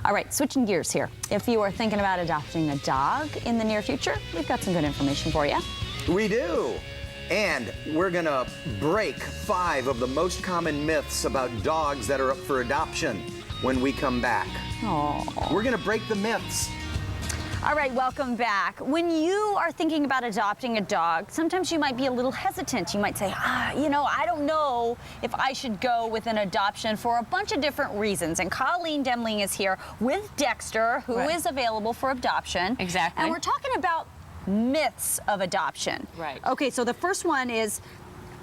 All right, switching gears here. If you are thinking about adopting a dog in the near future, we've got some good information for you. We do. And we're gonna break 5 of the most common myths about dogs that are up for adoption when we come back. Aww. We're gonna break the myths. All right, welcome back. When you are thinking about adopting a dog, sometimes you might be a little hesitant. You might say, you know, I don't know if I should go with an adoption for a bunch of different reasons. And Colleen Demling is here with Dexter, who is available for adoption. Exactly. And we're talking about myths of adoption. Right. Okay, so the first one is,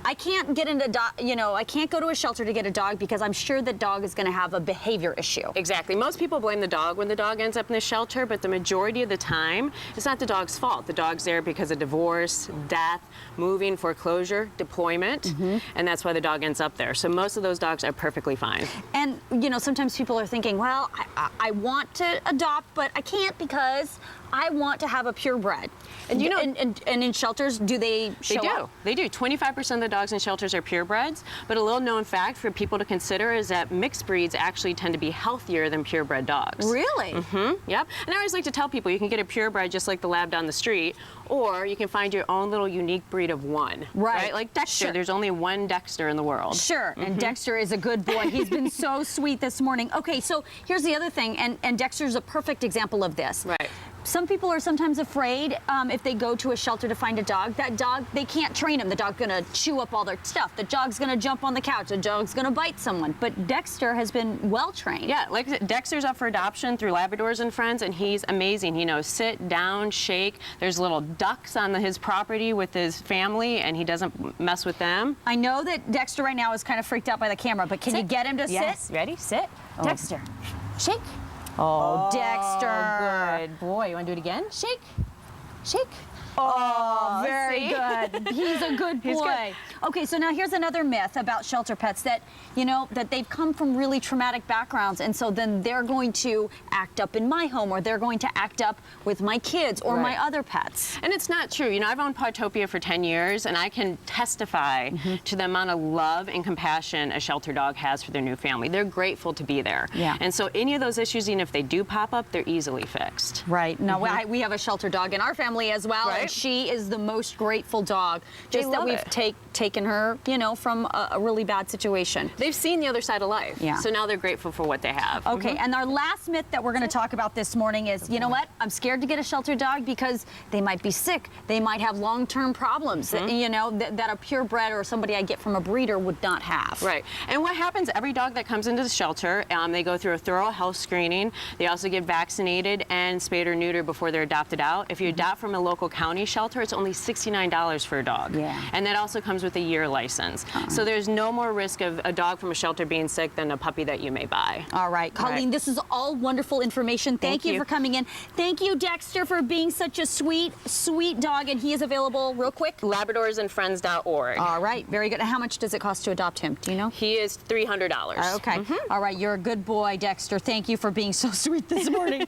I can't get I can't go to a shelter to get a dog because I'm sure the dog is going to have a behavior issue. Exactly. Most people blame the dog when the dog ends up in the shelter, but the majority of the time, it's not the dog's fault. The dog's there because of divorce, death, moving, foreclosure, deployment, and that's why the dog ends up there. So most of those dogs are perfectly fine. And, you know, sometimes people are thinking, well, I want to adopt, but I can't because I want to have a purebred. And you know, and in shelters, do they show up? They do. 25% of the dogs in shelters are purebreds, but a little known fact for people to consider is that mixed breeds actually tend to be healthier than purebred dogs. Really? Yep. And I always like to tell people you can get a purebred just like the lab down the street, or you can find your own little unique breed of one. Right. Like Dexter. Sure. There's only one Dexter in the world. Sure. And Dexter is a good boy. He's been so sweet this morning. Okay, so here's the other thing, and Dexter's a perfect example of this. Right. Some people are sometimes afraid if they go to a shelter to find a dog, that dog, they can't train him. The dog's gonna chew up all their stuff. The dog's gonna jump on the couch. The dog's gonna bite someone. But Dexter has been well trained. Yeah, like I said, Dexter's up for adoption through Labradors and Friends, and he's amazing. He knows sit, down, shake. There's little ducks on his property with his family, and he doesn't mess with them. I know that Dexter right now is kind of freaked out by the camera, but can you get him to sit? Ready? Sit. Oh. Dexter, shake. Oh, Dexter. Good boy. You want to do it again? Shake. Shake. Oh, very see? good. He's a good boy. He's good. Okay, so now here's another myth about shelter pets that, you know, that they've come from really traumatic backgrounds, and so then they're going to act up in my home, or they're going to act up with my kids or my other pets. And it's not true. You know, I've owned Podtopia for 10 years, and I can testify to the amount of love and compassion a shelter dog has for their new family. They're grateful to be there. Yeah. And so any of those issues, even if they do pop up, they're easily fixed. Right. No, we have a shelter dog in our family as well, Right. and she is the most grateful dog. Just that love we've it. taken her, you know, from a really bad situation. They've seen the other side of life. Yeah. So now they're grateful for what they have. Okay, and our last myth that we're going to talk about this morning is, you know what? I'm scared to get a shelter dog because they might be sick. They might have long-term problems, you know, that a purebred or somebody I get from a breeder would not have. Right. And what happens, every dog that comes into the shelter, they go through a thorough health screening. They also get vaccinated and spayed or neutered before they're adopted out. If you adopt from a local county shelter, it's only $69 for a dog. Yeah. And that also comes with a year license. So there's no more risk of a dog from a shelter being sick than a puppy that you may buy. All right, Colleen, this is all wonderful information. Thank you for coming in. Thank you, Dexter, for being such a sweet, sweet dog, and he is available real quick. LabradorsandFriends.org. All right, very good. And how much does it cost to adopt him? Do you know? He is $300. Okay. All right, you're a good boy, Dexter. Thank you for being so sweet this morning.